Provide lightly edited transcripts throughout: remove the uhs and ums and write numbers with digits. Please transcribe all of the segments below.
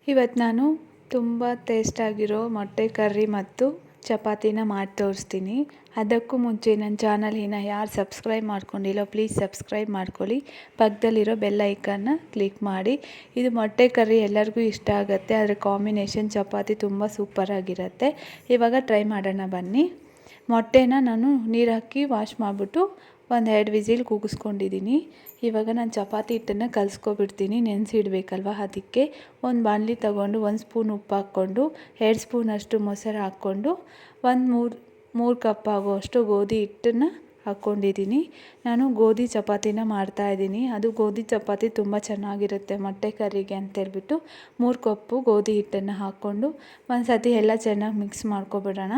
ಇವತ್ತು ನಾನು ತುಂಬ ಟೇಸ್ಟಾಗಿರೋ ಮೊಟ್ಟೆ ಕರ್ರಿ ಮತ್ತು ಚಪಾತಿನ ಮಾಡಿ ತೋರಿಸ್ತೀನಿ. ಅದಕ್ಕೂ ಮುಂಚೆ ನನ್ನ ಚಾನಲಿನ ಯಾರು ಸಬ್ಸ್ಕ್ರೈಬ್ ಮಾಡ್ಕೊಂಡಿಲ್ಲೋ ಪ್ಲೀಸ್ ಸಬ್ಸ್ಕ್ರೈಬ್ ಮಾಡ್ಕೊಳ್ಳಿ. ಪಕ್ಕದಲ್ಲಿರೋ ಬೆಲ್ ಐಕನ್ನ ಕ್ಲಿಕ್ ಮಾಡಿ. ಇದು ಮೊಟ್ಟೆ ಕರ್ರಿ ಎಲ್ಲರಿಗೂ ಇಷ್ಟ ಆಗುತ್ತೆ. ಅದರ ಕಾಂಬಿನೇಷನ್ ಚಪಾತಿ ತುಂಬ ಸೂಪರಾಗಿರುತ್ತೆ. ಇವಾಗ ಟ್ರೈ ಮಾಡೋಣ ಬನ್ನಿ. ಮೊಟ್ಟೆನ ನಾನು ನೀರು ಹಾಕಿ ವಾಶ್ ಮಾಡಿಬಿಟ್ಟು 1-2 ವಿಸಿಲ್ ಕೂಗಿಸ್ಕೊಂಡಿದ್ದೀನಿ. ಇವಾಗ ನಾನು ಚಪಾತಿ ಹಿಟ್ಟನ್ನು ಕಲಿಸ್ಕೊಬಿಡ್ತೀನಿ. ನೆನೆಸಿಡ್ಬೇಕಲ್ವ, ಅದಕ್ಕೆ ಒಂದು ಬಾಣಲಿ ತಗೊಂಡು 1 ಸ್ಪೂನ್ ಉಪ್ಪು ಹಾಕ್ಕೊಂಡು 2 ಸ್ಪೂನಷ್ಟು ಮೊಸರು ಹಾಕ್ಕೊಂಡು 3 ಕಪ್ ಆಗುವಷ್ಟು ಗೋಧಿ ಹಿಟ್ಟನ್ನು ಹಾಕ್ಕೊಂಡಿದ್ದೀನಿ. ನಾನು ಗೋಧಿ ಚಪಾತಿನ ಮಾಡ್ತಾಯಿದ್ದೀನಿ. ಅದು ಗೋಧಿ ಚಪಾತಿ ತುಂಬ ಚೆನ್ನಾಗಿರುತ್ತೆ ಮೊಟ್ಟೆ ಕರ್ರಿಗೆ ಅಂತೇಳ್ಬಿಟ್ಟು 3 ಕಪ್ಪು ಗೋಧಿ ಹಿಟ್ಟನ್ನು ಹಾಕ್ಕೊಂಡು ಒಂದು ಸತಿ ಎಲ್ಲ ಚೆನ್ನಾಗಿ ಮಿಕ್ಸ್ ಮಾಡ್ಕೊಬಿಡೋಣ.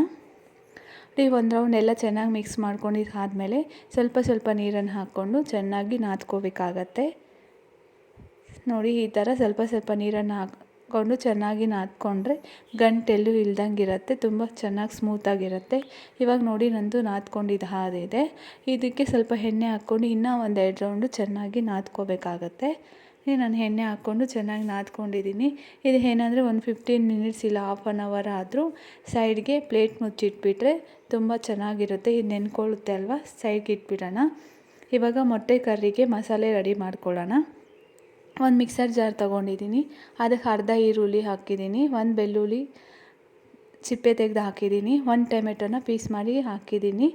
ಒಂದು ರೌಂಡ್ ಎಲ್ಲ ಚೆನ್ನಾಗಿ ಮಿಕ್ಸ್ ಮಾಡ್ಕೊಂಡಿದ್ದಾದಮೇಲೆ ಸ್ವಲ್ಪ ನೀರನ್ನು ಹಾಕ್ಕೊಂಡು ಚೆನ್ನಾಗಿ ನಾದ್ಕೋಬೇಕಾಗತ್ತೆ. ನೋಡಿ, ಈ ಥರ ಸ್ವಲ್ಪ ನೀರನ್ನು ಹಾಕ್ಕೊಂಡು ಚೆನ್ನಾಗಿ ನಾದ್ಕೊಂಡ್ರೆ ಗಂಟೆಲ್ಲೂ ಇಲ್ದಂಗೆ ಇರುತ್ತೆ. ತುಂಬ ಚೆನ್ನಾಗಿ ಸ್ಮೂತಾಗಿರುತ್ತೆ. ಇವಾಗ ನೋಡಿ, ನಂದು ನಾದ್ಕೊಂಡಿದ್ದು ಹಾದಿದೆ. ಇದಕ್ಕೆ ಸ್ವಲ್ಪ ಎಣ್ಣೆ ಹಾಕ್ಕೊಂಡು ಇನ್ನೂ 1-2 ರೌಂಡು ಚೆನ್ನಾಗಿ ನಾದ್ಕೋಬೇಕಾಗತ್ತೆ. ನಾನು ಎಣ್ಣೆ ಹಾಕ್ಕೊಂಡು ಚೆನ್ನಾಗಿ ನಾದ್ಕೊಂಡಿದ್ದೀನಿ. ಇದು ಏನಂದರೆ ಒಂದು 15 ಮಿನಿಟ್ಸ್ ಇಲ್ಲ ಹಾಫ್ ಆನ್ ಅವರ್ ಆದರೂ ಸೈಡ್ಗೆ ಪ್ಲೇಟ್ ಮುಚ್ಚಿಟ್ಬಿಟ್ರೆ ತುಂಬ ಚೆನ್ನಾಗಿರುತ್ತೆ. ಇದು ನೆನ್ಕೊಳ್ಳುತ್ತೆ ಅಲ್ವಾ, ಸೈಡ್ಗೆ ಇಟ್ಬಿಡೋಣ. ಇವಾಗ ಮೊಟ್ಟೆ ಕರ್ರಿಗೆ ಮಸಾಲೆ ರೆಡಿ ಮಾಡ್ಕೊಳ್ಳೋಣ. ಒಂದು ಮಿಕ್ಸರ್ ಜಾರ್ ತೊಗೊಂಡಿದ್ದೀನಿ. ಅದಕ್ಕೆ ಅರ್ಧ ಈರುಳ್ಳಿ ಹಾಕಿದ್ದೀನಿ, 1 ಬೆಳ್ಳುಳ್ಳಿ ಸಿಪ್ಪೆ ತೆಗೆದು ಹಾಕಿದ್ದೀನಿ, 1 ಟೊಮೆಟೊನ ಪೀಸ್ ಮಾಡಿ ಹಾಕಿದ್ದೀನಿ,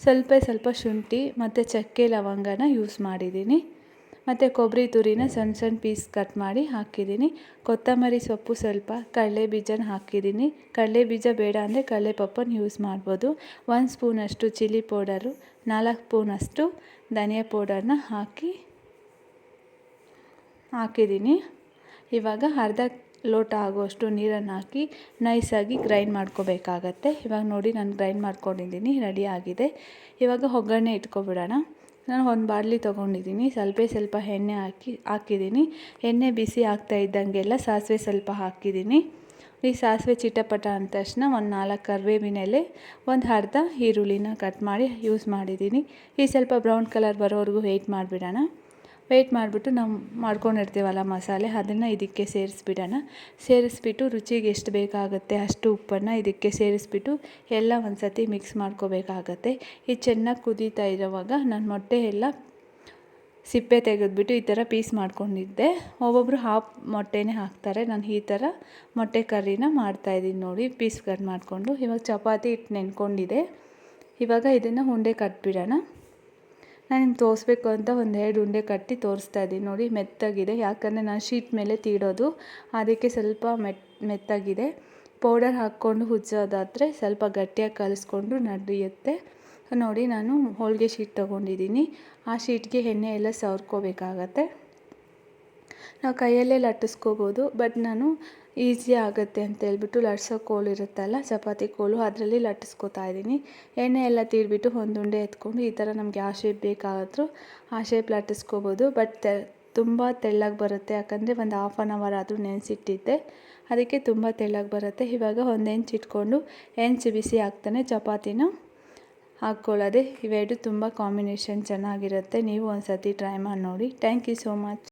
ಸ್ವಲ್ಪ ಶುಂಠಿ ಮತ್ತು ಚಕ್ಕೆ ಲವಂಗನ ಯೂಸ್ ಮಾಡಿದ್ದೀನಿ, ಮತ್ತು ಕೊಬ್ಬರಿ ತುರಿನ ಸಣ್ಣ ಪೀಸ್ ಕಟ್ ಮಾಡಿ ಹಾಕಿದ್ದೀನಿ, ಕೊತ್ತಂಬರಿ ಸೊಪ್ಪು ಸ್ವಲ್ಪ, ಕಡಲೆ ಬೀಜನ ಹಾಕಿದ್ದೀನಿ. ಕಡಲೆ ಬೀಜ ಬೇಡ ಅಂದರೆ ಕಡಲೆಪಪ್ಪನ ಯೂಸ್ ಮಾಡ್ಬೋದು. 1 ಸ್ಪೂನಷ್ಟು ಚಿಲ್ಲಿ ಪೌಡರು, 4 ಸ್ಪೂನಷ್ಟು ಧನಿಯಾ ಪೌಡರ್ನ ಹಾಕಿದ್ದೀನಿ. ಇವಾಗ ಅರ್ಧ ಲೋಟ ಆಗುವಷ್ಟು ನೀರನ್ನು ಹಾಕಿ ನೈಸಾಗಿ ಗ್ರೈಂಡ್ ಮಾಡ್ಕೋಬೇಕಾಗತ್ತೆ. ಇವಾಗ ನೋಡಿ, ನಾನು ಗ್ರೈಂಡ್ ಮಾಡ್ಕೊಂಡಿದ್ದೀನಿ, ರೆಡಿ ಆಗಿದೆ. ಇವಾಗ ಒಗ್ಗರಣೆ ಇಟ್ಕೊಬಿಡೋಣ. ನಾನು ಒಂದು ಬಾಣಲಿ ತೊಗೊಂಡಿದ್ದೀನಿ. ಸ್ವಲ್ಪ ಎಣ್ಣೆ ಹಾಕಿದ್ದೀನಿ. ಎಣ್ಣೆ ಬಿಸಿ ಆಗ್ತಾ ಇದ್ದಂಗೆಲ್ಲ ಸಾಸಿವೆ ಸ್ವಲ್ಪ ಹಾಕಿದ್ದೀನಿ. ಈ ಸಾಸಿವೆ ಚಿಟಪಟ ಅಂದ ತಕ್ಷಣ 4 ಕರಿಬೇವಿನ ಎಲೆ, ಒಂದು ಅರ್ಧ ಈರುಳ್ಳಿನ ಕಟ್ ಮಾಡಿ ಯೂಸ್ ಮಾಡಿದ್ದೀನಿ. ಈ ಸ್ವಲ್ಪ ಬ್ರೌನ್ ಕಲರ್ ಬರೋವರೆಗೂ ವೆಯ್ಟ್ ಮಾಡಿಬಿಡೋಣ. ವೆಯ್ಟ್ ಮಾಡಿಬಿಟ್ಟು ನಾವು ಮಾಡ್ಕೊಂಡಿರ್ತೀವಲ್ಲ ಮಸಾಲೆ, ಅದನ್ನು ಇದಕ್ಕೆ ಸೇರಿಸ್ಬಿಟ್ಟು ರುಚಿಗೆ ಎಷ್ಟು ಬೇಕಾಗುತ್ತೆ ಅಷ್ಟು ಉಪ್ಪನ್ನು ಇದಕ್ಕೆ ಸೇರಿಸ್ಬಿಟ್ಟು ಎಲ್ಲ ಒಂದು ಸತಿ ಮಿಕ್ಸ್ ಮಾಡ್ಕೋಬೇಕಾಗತ್ತೆ. ಇದು ಚೆನ್ನಾಗಿ ಕುದೀತಾ ಇರೋವಾಗ ನಾನು ಮೊಟ್ಟೆ ಎಲ್ಲ ಸಿಪ್ಪೆ ತೆಗೆದುಬಿಟ್ಟು ಈ ಥರ ಪೀಸ್ ಮಾಡ್ಕೊಂಡಿದ್ದೆ. ಒಬ್ಬೊಬ್ಬರು ಹಾಫ್ ಮೊಟ್ಟೆನೇ ಹಾಕ್ತಾರೆ. ನಾನು ಈ ಥರ ಮೊಟ್ಟೆ ಕರ್ರಿನ ಮಾಡ್ತಾಯಿದ್ದೀನಿ. ನೋಡಿ, ಪೀಸ್ ಕಟ್ ಮಾಡಿಕೊಂಡು ಇವಾಗ ಚಪಾತಿ ಹಿಟ್ಟು ನೆನ್ಕೊಂಡಿದೆ. ಇವಾಗ ಇದನ್ನು ಉಂಡೆ ಕಟ್ಬಿಡೋಣ. ನಾನು ನಿಮ್ಗೆ ತೋರಿಸ್ಬೇಕು ಅಂತ 1-2 ಉಂಡೆ ಕಟ್ಟಿ ತೋರಿಸ್ತಾ ಇದ್ದೀನಿ. ನೋಡಿ, ಮೆತ್ತಗಿದೆ, ಯಾಕಂದರೆ ನಾನು ಶೀಟ್ ಮೇಲೆ ತೀಡೋದು, ಅದಕ್ಕೆ ಸ್ವಲ್ಪ ಮೆತ್ತಗಿದೆ. ಪೌಡರ್ ಹಾಕ್ಕೊಂಡು ಉಜ್ಜೋದಾದರೆ ಸ್ವಲ್ಪ ಗಟ್ಟಿಯಾಗಿ ಕಲಿಸ್ಕೊಂಡು ನಡೆಯುತ್ತೆ. ನೋಡಿ, ನಾನು ಹೋಳಿಗೆ ಶೀಟ್ ತೊಗೊಂಡಿದ್ದೀನಿ. ಆ ಶೀಟ್ಗೆ ಎಣ್ಣೆ ಎಲ್ಲ ಸವರ್ಕೋಬೇಕಾಗತ್ತೆ. ನಾವು ಕೈಯಲ್ಲೇ ಲಟ್ಟಿಸ್ಕೋಬೋದು, ಬಟ್ ನಾನು ಈಸಿ ಆಗುತ್ತೆ ಅಂತೇಳ್ಬಿಟ್ಟು ಲಟ್ಸೋ ಕೋಲು ಇರುತ್ತಲ್ಲ, ಚಪಾತಿ ಕೋಲು, ಅದರಲ್ಲಿ ಲಟ್ಟಿಸ್ಕೋತಾ ಇದ್ದೀನಿ. ಎಣ್ಣೆ ಎಲ್ಲ ತೀಡ್ಬಿಟ್ಟು ಒಂದು ಉಂಡೆ ಎತ್ಕೊಂಡು ಈ ಥರ ನಮಗೆ ಯಾವ ಶೇಪ್ ಬೇಕಾದರೂ ಆ ಶೇಪ್ ಲಟ್ಟಿಸ್ಕೋಬೋದು. ಬಟ್ ತುಂಬ ತೆಳ್ಳಗೆ ಬರುತ್ತೆ, ಯಾಕಂದರೆ ಒಂದು ಹಾಫ್ ಆನ್ ಅವರ್ ಆದರೂ ನೆನೆಸಿಟ್ಟಿದ್ದೆ, ಅದಕ್ಕೆ ತುಂಬ ತೆಳ್ಳಗೆ ಬರುತ್ತೆ. ಇವಾಗ ಒಂದು ಹೆಂಚು ಇಟ್ಕೊಂಡು ಹೆಂಚು ಬಿಸಿ ಆಗ್ತಾನೆ ಚಪಾತಿನ ಹಾಕ್ಕೊಳ್ಳೋದೆ. ಇವೆರಡು ತುಂಬ ಕಾಂಬಿನೇಷನ್ ಚೆನ್ನಾಗಿರುತ್ತೆ. ನೀವು ಒಂದು ಸತಿ ಟ್ರೈ ಮಾಡಿ ನೋಡಿ. Thank you so much.